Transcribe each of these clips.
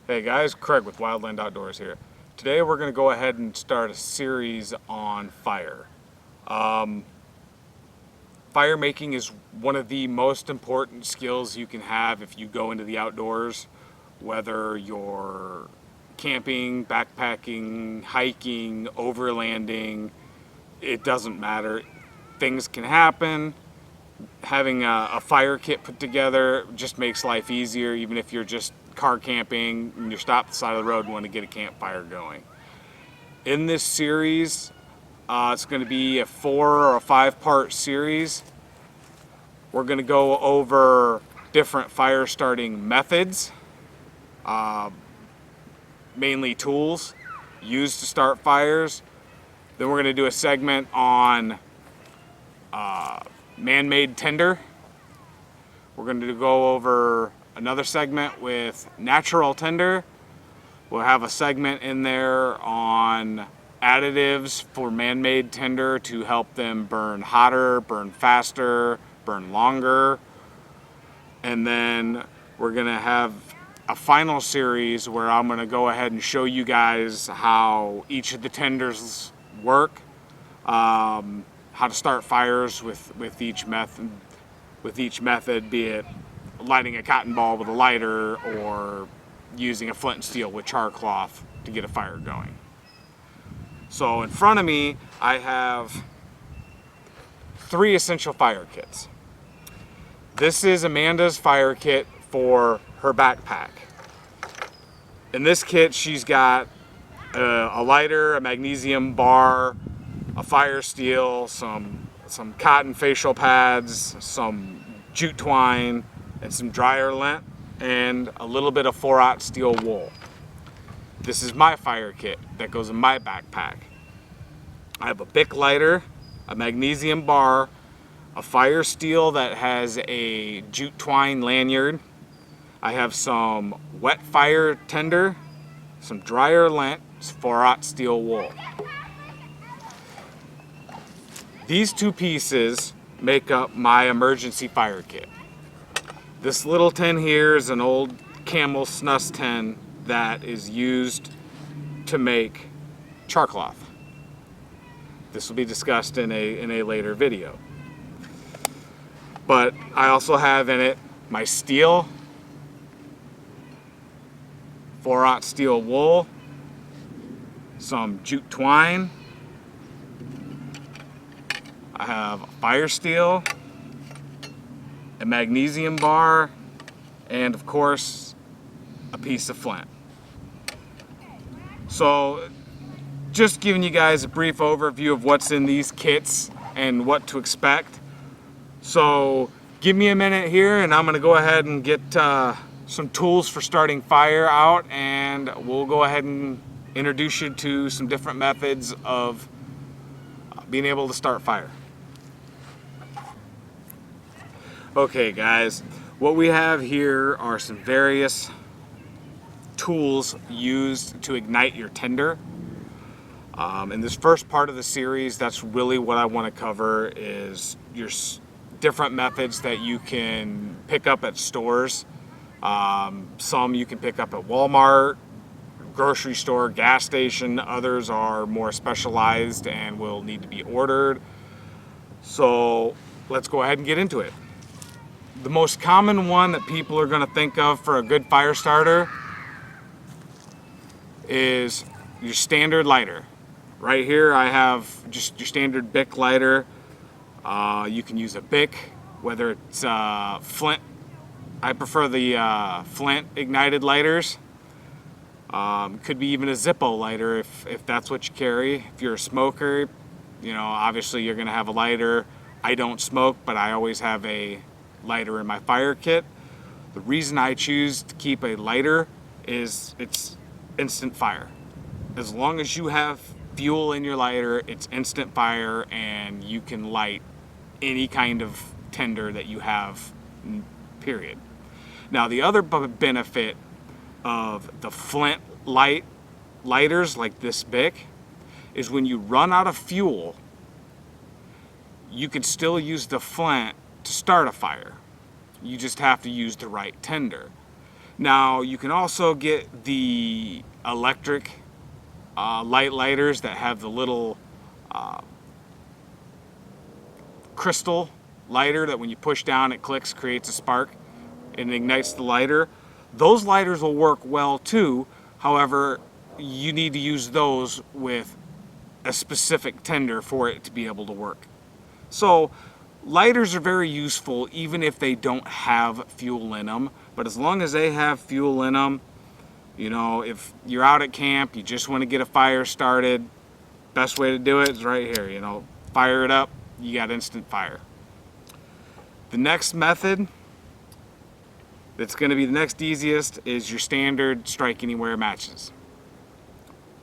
Hey guys, Craig with Wildland Outdoors here. Today we're going to go ahead and start a series on fire. Fire making is one of the most important skills you can have if you go into the outdoors, whether you're camping, backpacking, hiking, overlanding, it doesn't matter. Things can happen. Having a fire kit put together just makes life easier, even if you're just car camping and you're stopped at the side of the road and want to get a campfire going. In this series, it's going to be a 4 or 5 part series. We're going to go over different fire starting methods, mainly tools used to start fires. Then we're going to do a segment on man-made tinder. We're going to go over another segment with natural tinder. We'll have a segment in there on additives for man-made tinder to help them burn hotter, burn faster, burn longer. And then we're going to have a final series where I'm going to go ahead and show you guys how each of the tinders work, how to start fires with each method, be it lighting a cotton ball with a lighter or using a Flint and Steel with char cloth to get a fire going. So in front of me, I have 3 essential fire kits. This is Amanda's fire kit for her backpack. In this kit, she's got a lighter, a magnesium bar, a fire steel, some cotton facial pads, some jute twine, and some dryer lint, and a little bit of 4/0 steel wool. This is my fire kit that goes in my backpack. I have a Bic lighter, a magnesium bar, a fire steel that has a jute twine lanyard. I have some wet fire tinder, some dryer lint, 4/0 steel wool. These 2 pieces make up my emergency fire kit. This little tin here is an old Camel snus tin that is used to make char cloth. This will be discussed in a later video. But I also have in it my steel, 4/0 steel wool, some jute twine, I have fire steel, a magnesium bar, and of course a piece of flint. So just giving you guys a brief overview of what's in these kits and what to expect. So give me a minute here and I'm going to go ahead and get some tools for starting fire out, and we'll go ahead and introduce you to some different methods of being able to start fire. Okay guys, what we have here are some various tools used to ignite your tinder. In this first part of the series, that's really what I want to cover, is your different methods that you can pick up at stores. Some you can pick up at Walmart, grocery store, gas station. Others are more specialized and will need to be ordered. So let's go ahead and get into it. The most common one that people are going to think of for a good fire starter is your standard lighter. Right here I have just your standard Bic lighter. You can use a Bic, whether it's Flint. I prefer the Flint ignited lighters. Could be even a Zippo lighter if that's what you carry. If you're a smoker, you know, obviously you're going to have a lighter. I don't smoke, but I always have a lighter in my fire kit. The reason I choose to keep a lighter is it's instant fire. As long as you have fuel in your lighter, it's instant fire and you can light any kind of tinder that you have, period. Now the other benefit of the Flint lighters like this Bic is when you run out of fuel, you can still use the Flint to start a fire. You just have to use the right tinder. Now you can also get the electric light lighters that have the little crystal lighter that when you push down it clicks, creates a spark, and ignites the lighter. Those lighters will work well too. However, you need to use those with a specific tinder for it to be able to work. So lighters are very useful even if they don't have fuel in them, but as long as they have fuel in them, you know, if you're out at camp, you just want to get a fire started, best way to do it is right here, you know, fire it up, you got instant fire. The next method that's going to be the next easiest is your standard strike anywhere matches.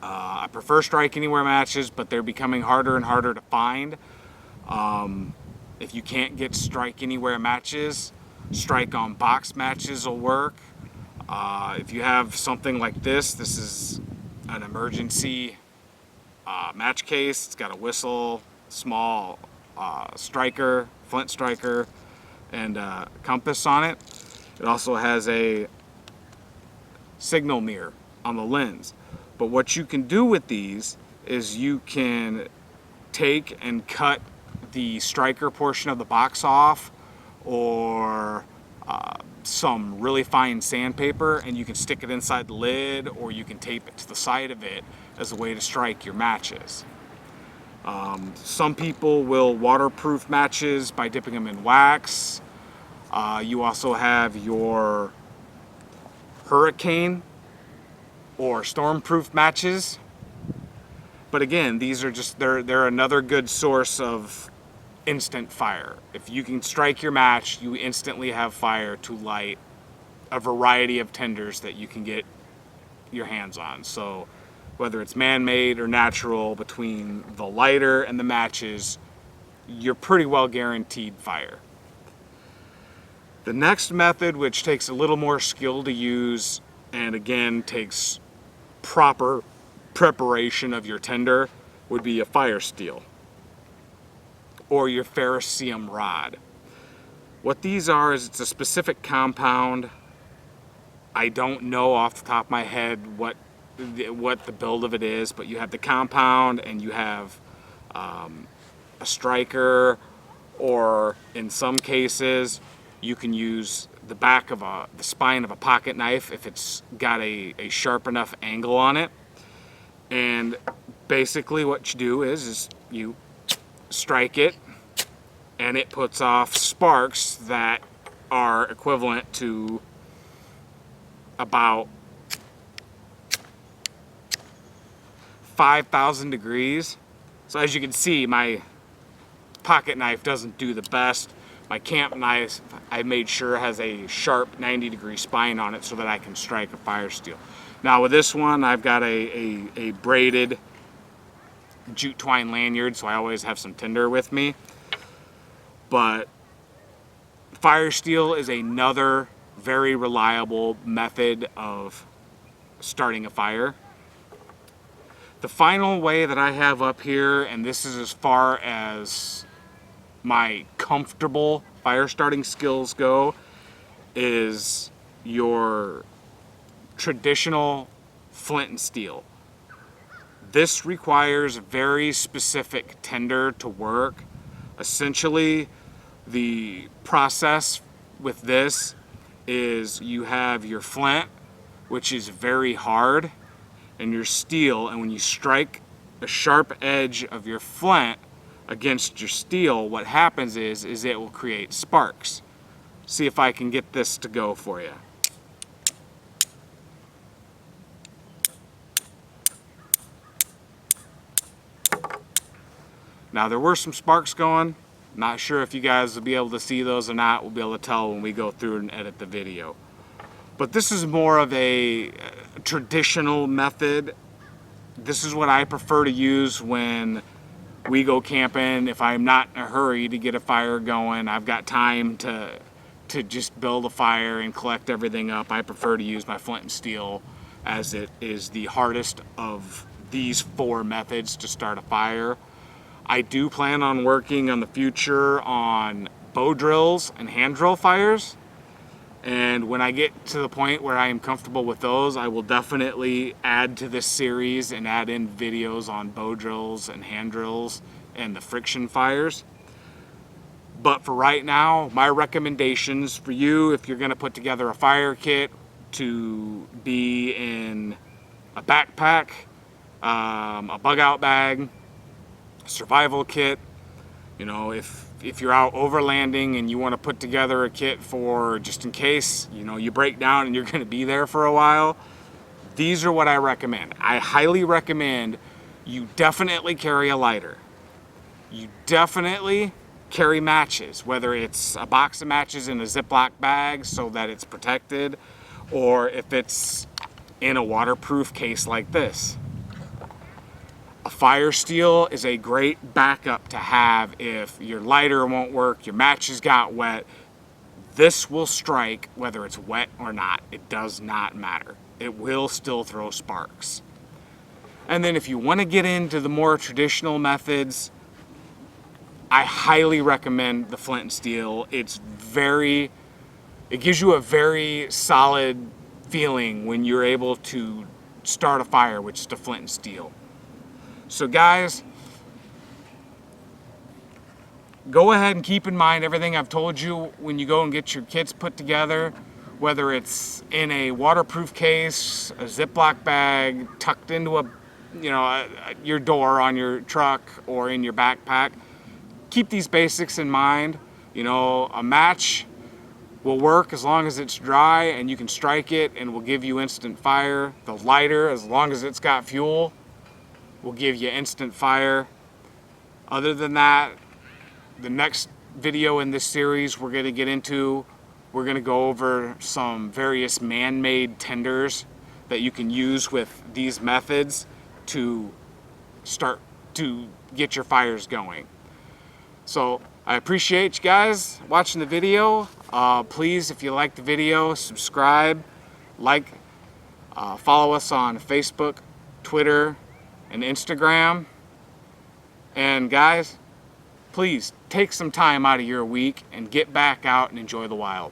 I prefer strike anywhere matches, but they're becoming harder and harder to find. If you can't get strike anywhere matches, strike on box matches will work. If you have something like this is an emergency match case. It's got a whistle, small striker, flint striker, and compass on it. It also has a signal mirror on the lens. But what you can do with these is you can take and cut the striker portion of the box off, or some really fine sandpaper, and you can stick it inside the lid, or you can tape it to the side of it as a way to strike your matches. Some people will waterproof matches by dipping them in wax. You also have your hurricane or stormproof matches. But again, these are just, they're another good source of instant fire. If you can strike your match, you instantly have fire to light a variety of tinders that you can get your hands on. So whether it's man-made or natural, between the lighter and the matches, you're pretty well guaranteed fire. The next method, which takes a little more skill to use, and again takes proper preparation of your tinder, would be a fire steel or your ferrocerium rod. What these are is it's a specific compound. I don't know off the top of my head what the build of it is, but you have the compound and you have a striker, or in some cases you can use the back of the spine of a pocket knife if it's got a sharp enough angle on it. And basically what you do is you strike it, and it puts off sparks that are equivalent to about 5,000 degrees. So as you can see, my pocket knife doesn't do the best. My camp knife, I made sure, has a sharp 90-degree spine on it so that I can strike a fire steel. Now with this one, I've got a braided jute twine lanyard, so I always have some tinder with me. But fire steel is another very reliable method of starting a fire. The final way that I have up here, and this is as far as my comfortable fire starting skills go, is your traditional flint and steel. This requires very specific tinder to work. Essentially, the process with this is you have your flint, which is very hard, and your steel, and when you strike a sharp edge of your flint against your steel, what happens is it will create sparks. See if I can get this to go for you. Now there were some sparks going. Not sure if you guys will be able to see those or not. We'll be able to tell when we go through and edit the video. But this is more of a traditional method. This is what I prefer to use when we go camping. If I'm not in a hurry to get a fire going, I've got time to just build a fire and collect everything up. I prefer to use my flint and steel, as it is the hardest of these four methods to start a fire. I do plan on working on the future on bow drills and hand drill fires, And when I get to the point where I am comfortable with those, I will definitely add to this series and add in videos on bow drills and hand drills and the friction fires. But for right now, my recommendations for you, if you're going to put together a fire kit, to be in a backpack, a bug out bag, survival kit. You know, if you're out overlanding and you want to put together a kit for just in case, you know, you break down and you're going to be there for a while, these are what I recommend. I highly recommend you definitely carry a lighter. You definitely carry matches, whether it's a box of matches in a Ziploc bag so that it's protected, or if it's in a waterproof case like this. A fire steel is a great backup to have if your lighter won't work, your matches got wet. This will strike whether it's wet or not. It does not matter. It will still throw sparks. And then if you want to get into the more traditional methods, I highly recommend the Flint and Steel. It gives you a very solid feeling when you're able to start a fire with just a Flint and Steel. So guys, go ahead and keep in mind everything I've told you when you go and get your kits put together, whether it's in a waterproof case, a Ziploc bag, tucked into your door on your truck or in your backpack. Keep these basics in mind. You know, a match will work as long as it's dry and you can strike it and will give you instant fire. The lighter, as long as it's got fuel, will give you instant fire. Other than that, the next video in this series we're going to go over some various man-made tinders that you can use with these methods to start to get your fires going. So I appreciate you guys watching the video. Please, if you like the video, subscribe, follow us on Facebook, Twitter, and Instagram. And guys, please take some time out of your week and get back out and enjoy the wild.